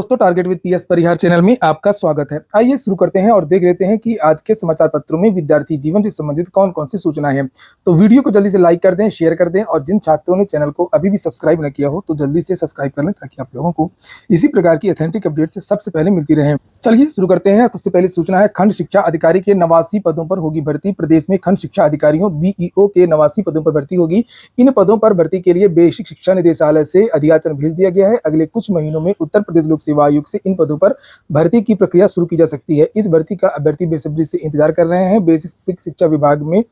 दोस्तों, target with PS Parihar channel में आपका स्वागत है। आइए शुरू करते हैं और देख लेते हैं कि आज के समाचार पत्रों में विद्यार्थी जीवन से संबंधित कौन कौन सी सूचनाएं हैं। तो वीडियो को जल्दी से लाइक कर दें, शेयर कर दें और जिन छात्रों ने चैनल को अभी भी सब्सक्राइब न किया हो तो जल्दी से सब्सक्राइब कर लें ताकि आप लोगों को इसी प्रकार की ऑथेंटिक अपडेट से सबसे पहले मिलती रहे। चलिए शुरू करते हैं। सबसे पहली सूचना है, खंड शिक्षा अधिकारी के 89 पदों पर होगी भर्ती। प्रदेश में खंड शिक्षा अधिकारियों बीईओ के 89 पदों पर भर्ती होगी। इन पदों पर भर्ती के लिए बेसिक शिक्षा निदेशालय से अधियाचन भेज दिया गया है। अगले कुछ महीनों में उत्तर प्रदेश लोक सेवा आयोग से इन पदों पर भर्ती की प्रक्रिया शुरू की जा सकती है। इस भर्ती का अभ्यर्थी बेसब्री से इंतजार कर रहे हैं। बेसिक शिक्षा विभाग में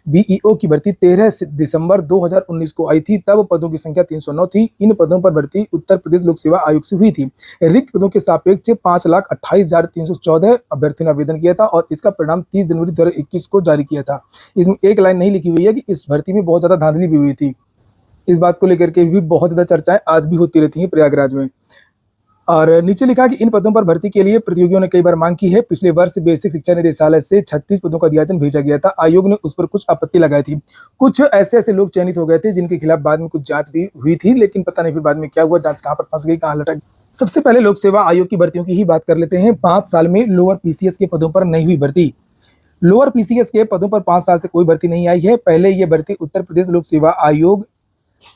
बीईओ की भर्ती 13 दिसंबर 2019 को आई थी। तब पदों की संख्या 309 थी। इन पदों पर भर्ती उत्तर प्रदेश लोक सेवा आयोग से हुई थी। रिक्त पदों के सापेक्ष 5,28,314 अभ्यर्थियों ने आवेदन किया था और इसका परिणाम 30 जनवरी 2021 को जारी किया था। इसमें एक लाइन नहीं लिखी हुई है कि इस भर्ती में बहुत ज्यादा धांधली भी हुई थी। इस बात को लेकर के भी बहुत ज्यादा चर्चाएं आज भी होती रहती हैं प्रयागराज में। और नीचे लिखा कि इन पदों पर भर्ती के लिए प्रतियोगियों ने कई बार मांग की है। पिछले वर्ष बेसिक शिक्षा निदेशालय से 36 पदों का अधियाचन भेजा गया था। आयोग ने उस पर कुछ आपत्ति लगाई थी। कुछ ऐसे लोग चयनित हो गए थे जिनके खिलाफ बाद में कुछ जांच भी हुई थी, लेकिन पता नहीं फिर बाद में क्या हुआ, जांच कहां पर फंस गई, कहां लटक। सबसे पहले लोक सेवा आयोग की भर्तियों की ही बात कर लेते हैं। 5 साल में लोअर पीसीएस के पदों पर नहीं हुई भर्ती। लोअर पीसीएस के पदों पर 5 साल से कोई भर्ती नहीं आई है। पहले यह भर्ती उत्तर प्रदेश लोक सेवा आयोग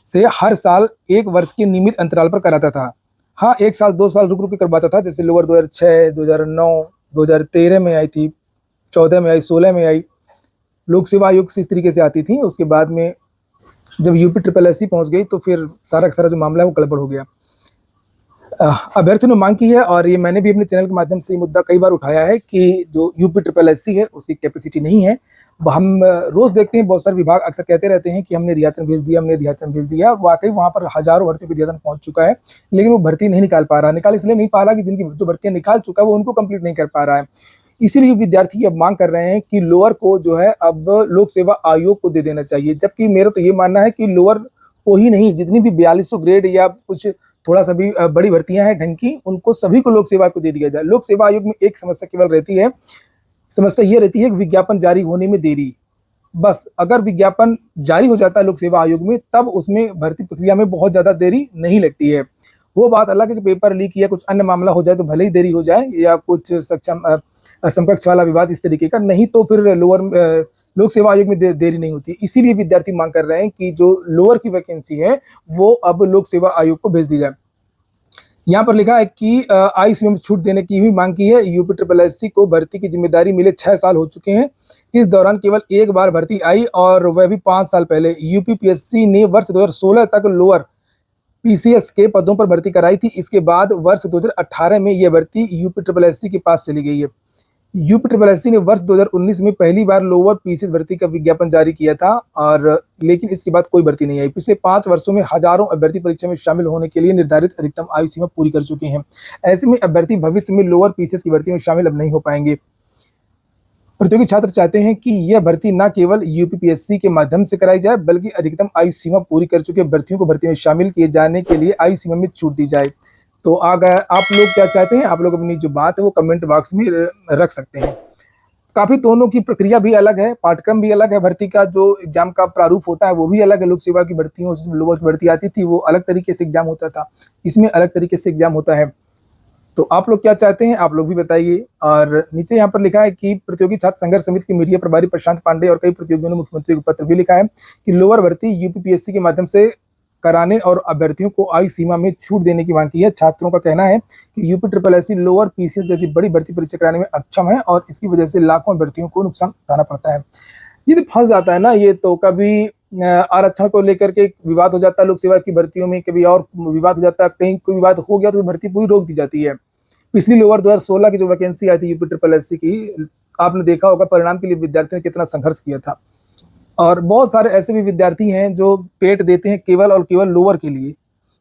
से हर साल 1 वर्ष के नियमित अंतराल पर कराता था। हाँ, 1 साल 2 साल रुक रुक के करवाता था। जैसे लोअर 2006, 2009, 2013 में आई थी, 14 में आई, 16 में आई। लोक सेवा आयोग से इस तरीके से आती थी। उसके बाद में जब यूपी ट्रिपल एससी पहुंच गई तो फिर सारा का सारा जो मामला है वो गड़बड़ हो गया। अभ्यर्थियों ने मांग की है और ये मैंने भी अपने चैनल के माध्यम से ये मुद्दा कई बार उठाया है कि जो यूपी ट्रिपल एससी है उसकी कैपेसिटी नहीं है। हम रोज देखते हैं, बहुत सारे विभाग अक्सर कहते रहते हैं कि हमने अधियाचन भेज दिया, हमने अधियाचन भेज दिया, और वाकई वहां पर हजारों भर्तियों का अधियाचन पहुंच चुका है, लेकिन वो भर्ती नहीं निकाल पा रहा। निकाल इसलिए नहीं पा रहा कि जिनकी जो भर्तियां निकाल चुका है वो उनको कंप्लीट नहीं कर पा रहा है। इसीलिए विद्यार्थी अब मांग कर रहे हैं कि लोअर को जो है अब लोक सेवा आयोग को दे देना चाहिए। जबकि मेरा तो ये मानना है कि लोअर को ही नहीं, जितनी भी 4200 ग्रेड या कुछ थोड़ा सा भी बड़ी भर्तियां हैं ढंग की, उनको सभी को लोक सेवा को दे दिया जाए। लोक सेवा आयोग में एक समस्या केवल रहती है, समस्या ये रहती है कि विज्ञापन जारी होने में देरी। बस अगर विज्ञापन जारी हो जाता है लोक सेवा आयोग में, तब उसमें भर्ती प्रक्रिया में बहुत ज्यादा देरी नहीं लगती है। वो बात अलग है कि पेपर लीक या कुछ अन्य मामला हो जाए तो भले ही देरी हो जाए, या कुछ सक्षम असमकक्ष वाला विवाद इस तरीके का, नहीं तो फिर लोअर लोक सेवा आयोग में देरी नहीं होती। इसीलिए विद्यार्थी मांग कर रहे हैं कि जो लोअर की वैकेंसी है वो अब लोक सेवा आयोग को भेज दी जाए। यहाँ पर लिखा है कि आईसीयू में छूट देने की भी मांग की है। यूपी ट्रिपल एससी को भर्ती की जिम्मेदारी मिले 6 साल हो चुके हैं। इस दौरान केवल एक बार भर्ती आई और वह भी 5 साल पहले। यूपीपीएससी ने वर्ष 2016 तक लोअर पीसीएस के पदों पर भर्ती कराई थी। इसके बाद वर्ष 2018 में यह भर्ती यूपी ट्रिपल एससी के पास चली गई है। यूपी ट्रिपल एससी ने वर्ष 2019 में पहली बार लोअर पीसीएस भर्ती का विज्ञापन जारी किया था, और लेकिन इसके बाद कोई भर्ती नहीं आई। पिछले 5 वर्षों में हजारों अभ्यर्थी परीक्षा में शामिल होने के लिए निर्धारित अधिकतम आयु सीमा पूरी कर चुके हैं। ऐसे में अभ्यर्थी भविष्य में लोअर पीसीएस की भर्ती में शामिल अब नहीं हो पाएंगे। प्रतियोगी छात्र चाहते हैं कि यह भर्ती न केवल यूपीपीएससी के माध्यम से कराई जाए, बल्कि अधिकतम आयु सीमा पूरी कर चुके अभ्यर्थियों को भर्ती में शामिल किए जाने के लिए आयु सीमा में छूट दी जाए। तो आप लोग क्या चाहते हैं? आप लोग अपनी जो बात है वो कमेंट बॉक्स में रख सकते हैं। काफी दोनों की प्रक्रिया भी अलग है, पाठ्यक्रम भी अलग है, भर्ती का जो एग्जाम का प्रारूप होता है वो भी अलग है। लोक सेवा की भर्तियों से लोअर की भर्ती आती थी वो अलग तरीके से एग्जाम होता था, इसमें अलग तरीके से एग्जाम होता है। तो आप लोग क्या चाहते हैं आप लोग भी बताइए। और नीचे यहाँ पर लिखा है कि प्रतियोगी छात्र संघर्ष समिति के मीडिया प्रभारी प्रशांत पांडे और कई प्रतियोगियों ने मुख्यमंत्री को पत्र भी लिखा है कि लोअर भर्ती यूपीपीएससी के माध्यम से कराने और अभ्यर्थियों को आयु सीमा में छूट देने की मांग की है। छात्रों का कहना है कि UP triple SC lower PCS जैसी बड़ी भर्ती परीक्षा कराने में अक्षम है और इसकी वजह से लाखों अभ्यर्थियों को नुकसान उठाना पड़ता है। ये तो फंस जाता है ना, ये तो कभी आरक्षण को लेकर के विवाद हो जाता है लोक सेवा की भर्तियों में, कभी और विवाद हो जाता है, कहीं कोई विवाद हो गया तो भर्ती पूरी रोक दी जाती है। पिछली लोअर 2016 की जो वैकेंसी आई थी यूपी ट्रिपल एससी की, आपने देखा होगा परिणाम के लिए विद्यार्थियों ने कितना संघर्ष किया था। और बहुत सारे ऐसे भी विद्यार्थी हैं जो पेट देते हैं केवल और केवल लोअर के लिए,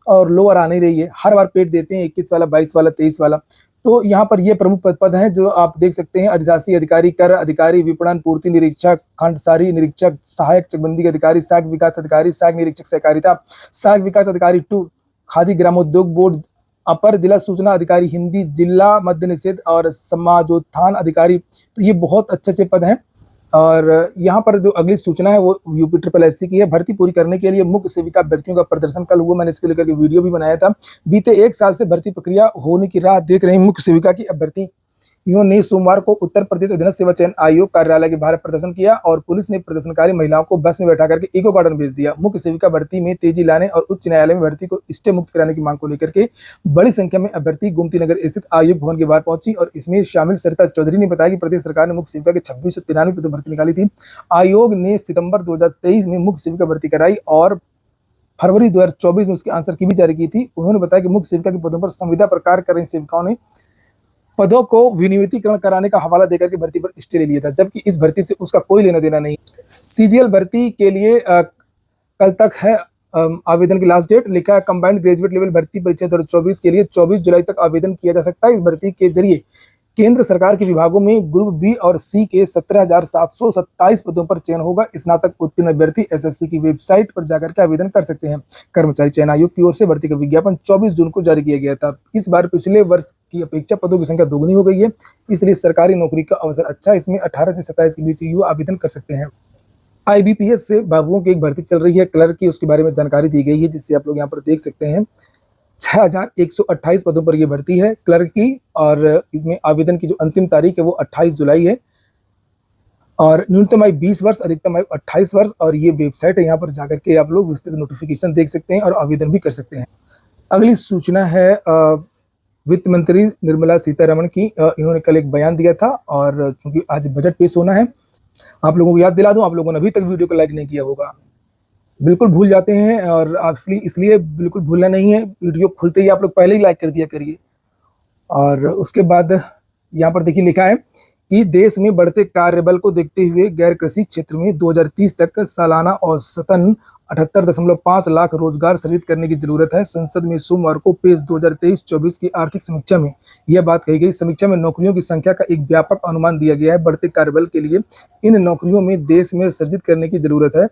और लोअर आ नहीं रही है, हर बार पेट देते हैं 21 वाला, 22 वाला, 23 वाला। तो यहाँ पर ये प्रमुख पद हैं जो आप देख सकते हैं: अधिशासी अधिकारी, कर अधिकारी, विपणन पूर्ति निरीक्षक, खंडसारी निरीक्षक, सहायक चकबंदी अधिकारी, सहायक विकास अधिकारी, सहायक निरीक्षक सहकारिता, सहायक विकास अधिकारी 2, खादी ग्रामोद्योग बोर्ड, अपर जिला सूचना अधिकारी हिंदी, जिला मद्य निषेध और समाजोत्थान अधिकारी। तो ये बहुत अच्छे अच्छे पद हैं। और यहाँ पर जो अगली सूचना है वो यूपी ट्रिपल एससी की है। भर्ती पूरी करने के लिए मुख्य सेविका अभ्यर्थियों का प्रदर्शन कल हुआ। मैंने इसको लेकर के वीडियो भी बनाया था। बीते 1 साल से भर्ती प्रक्रिया होने की राह देख रही मुख्य सेविका की अभ्यर्थियों ने सोमवार को उत्तर प्रदेश अधीनस्थ सेवा चयन आयोग कार्यालय के बाहर प्रदर्शन किया और पुलिस ने प्रदर्शनकारी महिलाओं को बस में बैठा करके इको गार्डन भेज दिया। मुख्य सेविका भर्ती में तेजी लाने और उच्च न्यायालय में भर्ती को स्टे मुक्त कराने की मांग को लेकर के बड़ी संख्या में अभ्यर्थी गोमती नगर स्थित आयोग भवन के बाहर पहुंची और इसमें शामिल सरिता चौधरी ने बताया कि प्रदेश सरकार ने मुख्य सेविका के 2693 पदों भर्ती निकाली थी। आयोग ने सितंबर 2023 में मुख्य सेविका भर्ती कराई और फरवरी 2024 में उसके आंसर की भी जारी की थी। उन्होंने बताया कि मुख्य सेविका के पदों पर संविदा पर कार्य कर रही सेविकाओं ने पदों को विनियमितीकरण कराने का हवाला देकर के भर्ती पर स्टे ले लिया था, जबकि इस भर्ती से उसका कोई लेना देना नहीं। सीजीएल भर्ती के लिए कल तक है आवेदन की लास्ट डेट। लिखा है कंबाइंड ग्रेजुएट लेवल भर्ती परीक्षा 2024 के लिए 24 जुलाई तक आवेदन किया जा सकता है। इस भर्ती के जरिए केंद्र सरकार के विभागों में ग्रुप बी और सी के 17,727 पदों पर चयन होगा। स्नातक उत्तीर्ण अभ्यर्थी एसएससी की वेबसाइट पर जाकर के आवेदन कर सकते हैं। कर्मचारी चयन आयोग की ओर से भर्ती का विज्ञापन 24 जून को जारी किया गया था। इस बार पिछले वर्ष की अपेक्षा पदों की संख्या दोगुनी हो गई है, इसलिए सरकारी नौकरी का अवसर अच्छा। इसमें 18 से 27 के बीच युवा आवेदन कर सकते हैं। आईबीपीएस से बाबुओं की एक भर्ती चल रही है क्लर्क की, उसके बारे में जानकारी दी गई है, जिससे आप लोग यहाँ पर देख सकते हैं। 6,128 पदों पर यह भर्ती है क्लर्क की और इसमें आवेदन की जो अंतिम तारीख है वो 28 जुलाई है और न्यूनतम आयु 20 वर्ष, अधिकतम आयु 28 वर्ष। और ये वेबसाइट है, यहाँ पर जाकर के आप लोग विस्तृत नोटिफिकेशन देख सकते हैं और आवेदन भी कर सकते हैं। अगली सूचना है वित्त मंत्री निर्मला सीतारमण की। इन्होंने कल एक बयान दिया था और चूंकि आज बजट पेश होना है, आप लोगों को याद दिला दूं, आप लोगों ने अभी तक वीडियो को लाइक नहीं किया होगा, बिल्कुल भूल जाते हैं और इसलिए बिल्कुल भूलना नहीं है। वीडियो खुलते ही आप लोग पहले ही लाइक कर दिया करिए। और उसके बाद यहाँ पर देखिए लिखा है कि देश में बढ़ते कार्यबल को देखते हुए गैर कृषि क्षेत्र में 2030 तक सालाना औसतन 78.5 लाख रोजगार सृजित करने की जरूरत है। संसद में सोमवार को पेश 2023-24 की आर्थिक समीक्षा में यह बात कही गई। समीक्षा में नौकरियों की संख्या का एक व्यापक अनुमान दिया गया है। बढ़ते कार्यबल के लिए इन नौकरियों में देश में सृजित करने की जरूरत है।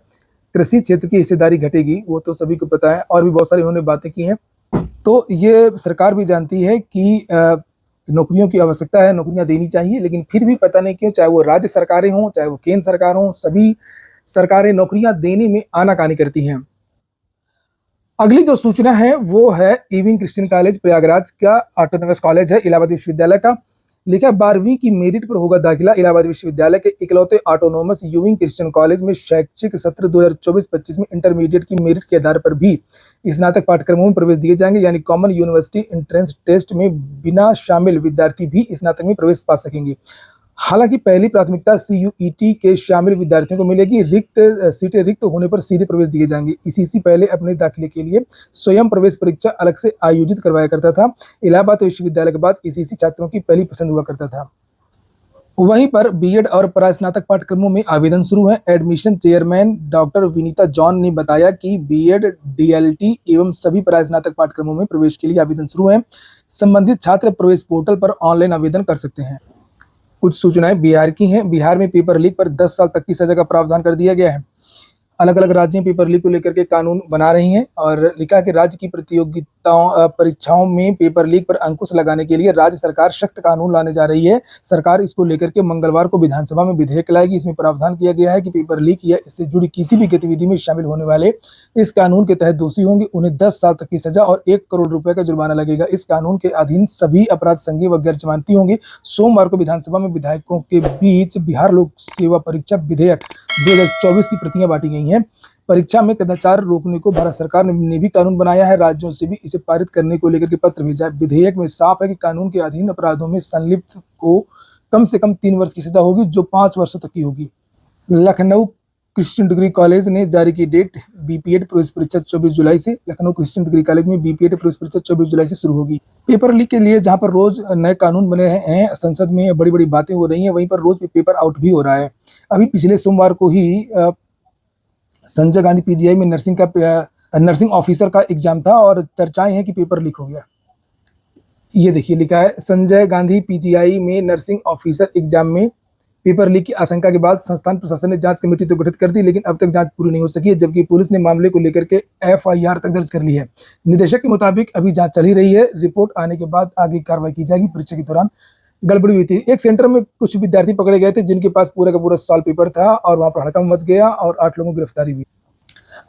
कृषि क्षेत्र की हिस्सेदारी घटेगी, वो तो सभी को पता है, और भी बहुत सारी उन्होंने बातें की हैं। तो ये सरकार भी जानती है कि नौकरियों की आवश्यकता है, नौकरियां देनी चाहिए, लेकिन फिर भी पता नहीं क्यों, चाहे वो राज्य सरकारें हों चाहे वो केंद्र सरकार हों, सभी सरकारें नौकरियां देने में आनाकानी करती हैं। अगली जो सूचना है वो है ईविंग क्रिश्चियन कॉलेज प्रयागराज का ऑटोनोमस कॉलेज है इलाहाबाद विश्वविद्यालय का। लिखा 12वीं की मेरिट पर होगा दाखिला। इलाहाबाद विश्वविद्यालय के इकलौते ऑटोनोमस यूविंग क्रिश्चियन कॉलेज में शैक्षिक सत्र 2024-25 में इंटरमीडिएट की मेरिट के आधार पर भी स्नातक पाठ्यक्रमों में प्रवेश दिए जाएंगे, यानी कॉमन यूनिवर्सिटी एंट्रेंस टेस्ट में बिना शामिल विद्यार्थी भी स्नातक में प्रवेश पा सकेंगे। हालांकि पहली प्राथमिकता सीयूईटी के शामिल विद्यार्थियों को मिलेगी। सीटें रिक्त होने पर सीधे प्रवेश दिए जाएंगे। ईसीसी पहले अपने दाखिले के लिए स्वयं प्रवेश परीक्षा अलग से आयोजित करवाया करता था। इलाहाबाद विश्वविद्यालय के बाद ईसीसी छात्रों की पहली पसंद हुआ करता था। वहीं पर बीएड और परास्नातक पाठ्यक्रमों में आवेदन शुरू है। Admission chairman doctor Vinita John ने बताया कि बीएड, डीएलटी एवं सभी परास्नातक पाठ्यक्रमों में प्रवेश के लिए आवेदन शुरू है। संबंधित छात्र प्रवेश पोर्टल पर ऑनलाइन आवेदन कर सकते हैं। कुछ सूचनाएं बिहार की हैं। बिहार में पेपर लीक पर 10 साल तक की सजा का प्रावधान कर दिया गया है। अलग अलग राज्य पेपर लीक को लेकर के कानून बना रही हैं और लिखा कि राज्य की परीक्षाओं में पेपर लीक पर अंकुश लगाने के लिए राज्य सरकार सख्त कानून लाने जा रही है। सरकार इसको लेकर के मंगलवार को विधानसभा में विधेयक लाएगी। इसमें प्रावधान किया गया है कि पेपर लीक या इससे जुड़ी किसी भी गतिविधि में शामिल होने वाले इस कानून के तहत दोषी होंगे, उन्हें 10 साल तक की सजा और 1 करोड़ रुपए का जुर्माना लगेगा। इस कानून के अधीन सभी अपराध संज्ञेय व गैर जमानती होंगे। सोमवार को विधानसभा में विधायकों के बीच बिहार लोक सेवा परीक्षा विधेयक 2024 की प्रतियां बांटी गई हैं। परीक्षा में कदाचार रोकने को भारत सरकार ने भी कानून बनाया है। राज्यों से भी इसे पारित करने को लेकर के पत्र भेजा है। विधेयक में साफ है कि कानून के अधीन अपराधों में संलिप्त को कम से कम 3 वर्ष की सजा होगी, जो 5 वर्षों तक की होगी। लखनऊ क्रिश्चियन डिग्री कॉलेज ने जारी की डेट। बीपीएड प्रवेश परीक्षा 24 जुलाई से। लखनऊ क्रिश्चियन डिग्री कॉलेज में बीपीएड प्रवेश परीक्षा 24 जुलाई से शुरू होगी। पेपर लीक के लिए जहां पर रोज नए कानून बने हैं, संसद में बड़ी बड़ी बातें हो रही हैं, वहीं पर रोज पेपर आउट भी हो रहा है। अभी पिछले सोमवार को ही संजय गांधी पीजीआई में नर्सिंग ऑफिसर का एग्जाम था और चर्चाएं हैं कि पेपर लीक हो गया। ये देखिए लिखा है संजय गांधी पीजीआई में नर्सिंग ऑफिसर एग्जाम में पेपर लीक की आशंका के बाद संस्थान प्रशासन ने जांच कमेटी तो गठित कर दी, लेकिन अब तक जांच पूरी नहीं हो सकी है, जबकि पुलिस ने मामले को लेकर के एफआईआर तक दर्ज कर ली है। निदेशक के मुताबिक अभी जांच चल ही रही है। रिपोर्ट आने के बाद आगे कार्रवाई की जाएगी। परीक्षा के दौरान गड़बड़ी हुई थी। एक सेंटर में कुछ विद्यार्थी पकड़े गए थे जिनके पास पूरा का पूरा सॉल्व पेपर था और वहां पर हड़कंप मच गया और 8 लोगों की गिरफ्तारी हुई।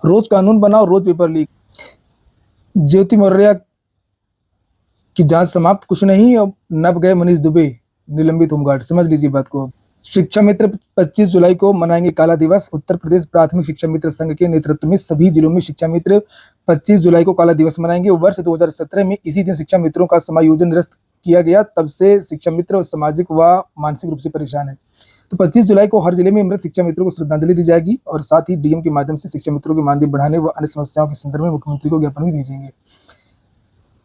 रोज कानून बनाओ, रोज पेपर लीक। ज्योति मौर्य की जांच समाप्त, कुछ नहीं, अब नब गए मनीष दुबे, निलंबित होमगार्ड। समझ लीजिए बात को। शिक्षा मित्र 25 जुलाई को मनाएंगे काला दिवस। उत्तर प्रदेश प्राथमिक शिक्षा मित्र संघ के नेतृत्व में सभी जिलों में शिक्षा मित्र 25 जुलाई को काला दिवस मनाएंगे। वर्ष 2017 में इसी दिन शिक्षा मित्रों का समायोजन निरस्त किया गया। तब से शिक्षा मित्र सामाजिक व मानसिक रूप से परेशान है। तो 25 जुलाई को हर जिले में मृत शिक्षा मित्रों को श्रद्धांजलि दी जाएगी और साथ ही डीएम के माध्यम से शिक्षा मित्रों के मानदेय बढ़ाने व अन्य समस्याओं के संदर्भ में मुख्यमंत्री को ज्ञापन भी भेजेंगे।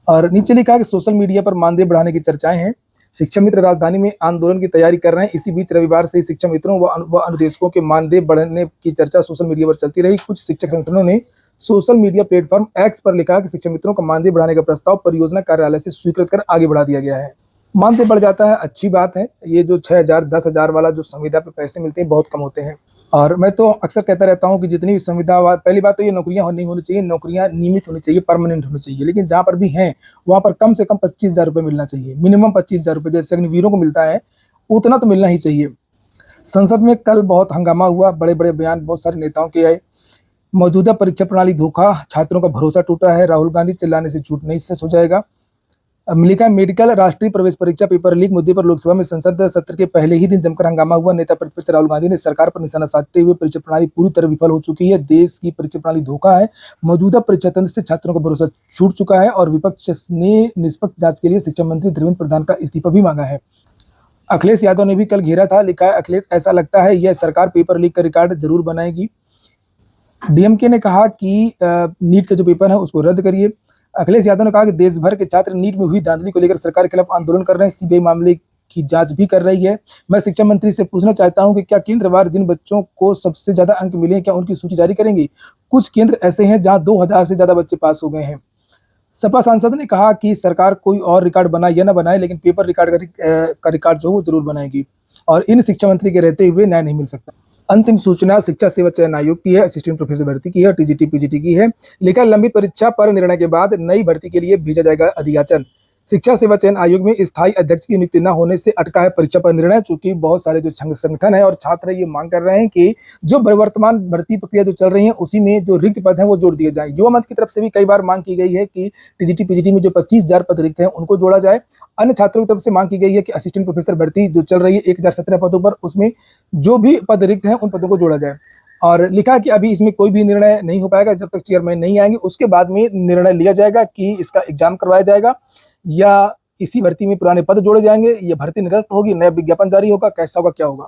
और नीचे लिखा कि सोशल मीडिया पर मानदेय बढ़ाने की चर्चाएं हैं। शिक्षा मित्र राजधानी में आंदोलन की तैयारी कर रहे हैं। इसी बीच रविवार से शिक्षा मित्रों व अनुदेशकों के मानदेय बढ़ने की चर्चा सोशल मीडिया पर चलती रही। कुछ शिक्षक संगठनों ने सोशल मीडिया प्लेटफॉर्म एक्स पर लिखा कि शिक्षा मित्रों का मानदेय बढ़ाने का प्रस्ताव परियोजना कार्यालय से स्वीकृत कर आगे बढ़ा दिया गया है। मानदेय बढ़ जाता है, अच्छी बात है। ये जो 6,000 10,000 वाला जो संविदा पे पैसे मिलते हैं बहुत कम होते हैं। और मैं तो अक्सर कहता रहता हूँ कि जितनी भी संविदा, पहली बात तो ये नौकरियां नहीं होनी चाहिए, नौकरियां नियमित होनी चाहिए, परमानेंट होनी चाहिए। लेकिन जहाँ पर भी हैं वहाँ पर कम से कम 25,000 रुपये मिलना चाहिए, मिनिमम 25,000 रुपये, जैसे अग्निवीरों को मिलता है उतना तो मिलना ही चाहिए। संसद में कल बहुत हंगामा हुआ, बड़े बड़े बयान बहुत सारे नेताओं के आए। मौजूदा परीक्षा प्रणाली धोखा, छात्रों का भरोसा टूटा है, राहुल गांधी चिल्लाने से झूठ नहीं सच हो जाएगा। लिखा मेडिकल राष्ट्रीय प्रवेश परीक्षा पेपर लीक मुद्दे पर लोकसभा में संसद सत्र के पहले ही दिन जमकर हंगामा हुआ। नेता प्रतिपक्ष राहुल गांधी ने सरकार पर निशाना साधते हुए परीक्षा प्रणाली पूरी तरह विफल हो चुकी है, देश की परीक्षा प्रणाली धोखा है, मौजूदा परीक्षा तंत्र से छात्रों का भरोसा छूट चुका है और विपक्ष ने निष्पक्ष जांच के लिए शिक्षा मंत्री धर्मेंद्र प्रधान का इस्तीफा भी मांगा है। अखिलेश यादव ने भी कल घेरा था। लिखा है अखिलेश, ऐसा लगता है यह सरकार पेपर लीक का रिकॉर्ड जरूर बनाएगी। डीएमके ने कहा कि नीट का जो पेपर है उसको रद्द करिए। अखिलेश यादव ने कहा कि देश भर के छात्र नीट में हुई धांधली को लेकर सरकार के खिलाफ आंदोलन कर रहे हैं, सीबीआई मामले की जांच भी कर रही है। मैं शिक्षा मंत्री से पूछना चाहता हूं कि क्या केंद्रवार जिन बच्चों को सबसे ज्यादा अंक मिले हैं क्या उनकी सूची जारी करेंगे? कुछ केंद्र ऐसे हैं जहां 2,000 से ज्यादा बच्चे पास हो गए हैं। सपा सांसद ने कहा कि सरकार कोई और रिकॉर्ड बनाए या न बनाए, लेकिन पेपर रिकॉर्ड का रिकॉर्ड जो वो जरूर बनाएगी और इन शिक्षा मंत्री के रहते हुए न्याय नहीं मिल सकता। अंतिम सूचना शिक्षा सेवा चयन आयोग की है, असिस्टेंट प्रोफेसर भर्ती की है, टीजीटी पीजीटी की है। लिखा लंबित परीक्षा पर निर्णय के बाद नई भर्ती के लिए भेजा जाएगा अधियाचन। शिक्षा सेवा चयन आयोग में स्थायी अध्यक्ष की नियुक्ति न होने से अटका है परीक्षा पर निर्णय। चूंकि बहुत सारे जो संगठन है और छात्र ये मांग कर रहे हैं कि जो वर्तमान भर्ती प्रक्रिया जो चल रही है उसी में जो रिक्त पद है वो जोड़ दिए जाए। युवा मंच की तरफ से भी कई बार मांग की गई है कि टीजीटी पीजीटी में जो 25,000 पद रिक्त हैं उनको जोड़ा जाए। अन्य छात्रों की तरफ से मांग की गई है कि असिस्टेंट प्रोफेसर भर्ती जो चल रही है 1017 पदों पर, उसमें जो भी पद रिक्त हैं उन पदों को जोड़ा जाए। और लिखा कि अभी इसमें कोई भी निर्णय नहीं हो पाएगा जब तक चेयरमैन नहीं आएंगे, उसके बाद में निर्णय लिया जाएगा कि इसका एग्जाम करवाया जाएगा या इसी भर्ती में पुराने पद जोड़े जाएंगे, ये भर्ती निरस्त होगी, नया विज्ञापन जारी होगा, कैसा होगा क्या होगा।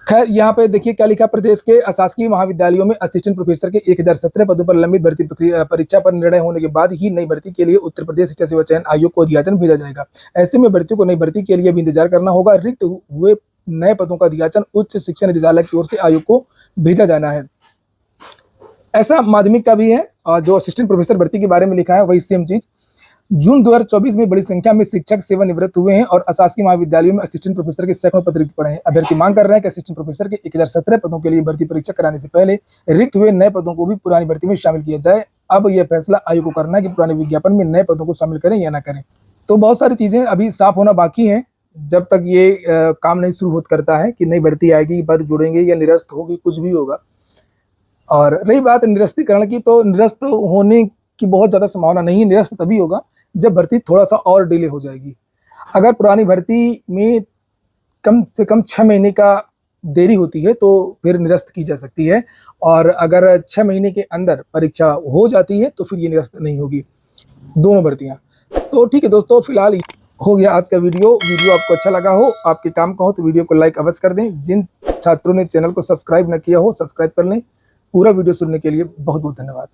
खैर यहाँ पे देखिए क्या लिखा, प्रदेश के अशासकीय महाविद्यालयों में असिस्टेंट प्रोफेसर के 1017 पदों पर लंबित भर्ती परीक्षा पर निर्णय होने के बाद ही नई भर्ती के लिए उत्तर प्रदेश शिक्षा सेवा चयन आयोग को अधियाचन भेजा जाएगा। ऐसे में भर्तियों को नई भर्ती के लिए भी इंतजार करना होगा। रिक्त हुए नए पदों का अधियाचन उच्च शिक्षा निदेशालय की ओर से आयोग को भेजा जाना है। ऐसा माध्यमिक का भी है और जो असिस्टेंट प्रोफेसर भर्ती के बारे में लिखा है वही सेम चीज। जून 2024 में बड़ी संख्या में शिक्षक सेवानिवृत्त हुए हैं और अशासकीय महाविद्यालयों में असिस्टेंट प्रोफेसर के सैकड़ों पद रिक्त पड़े हैं। अभ्यर्थी मांग कर रहे हैं कि असिस्टेंट प्रोफेसर के 1017 पदों के लिए भर्ती परीक्षा कराने से पहले रिक्त हुए नए पदों को भी पुरानी भर्ती में शामिल किया जाए। अब यह फैसला आयोग को करना है कि पुराने विज्ञापन में नए पदों को शामिल करें या ना करें। तो बहुत सारी चीजें अभी साफ होना बाकी है जब तक ये काम नहीं शुरू करता है कि नई भर्ती आएगी, पद जुड़ेंगे या निरस्त होगी, कुछ भी होगा। और रही बात निरस्तीकरण की, तो निरस्त होने की बहुत ज्यादा संभावना नहीं है। निरस्त तभी होगा जब भर्ती थोड़ा सा और डिले हो जाएगी। अगर पुरानी भर्ती में कम से कम 6 महीने का देरी होती है तो फिर निरस्त की जा सकती है, और अगर 6 महीने के अंदर परीक्षा हो जाती है तो फिर ये निरस्त नहीं होगी, दोनों भर्तियां। तो ठीक है दोस्तों, फिलहाल हो गया आज का वीडियो आपको अच्छा लगा हो, आपके काम का हो तो वीडियो को लाइक अवश्य कर दें। जिन छात्रों ने चैनल को सब्सक्राइब न किया हो सब्सक्राइब कर लें। पूरा वीडियो सुनने के लिए बहुत बहुत धन्यवाद।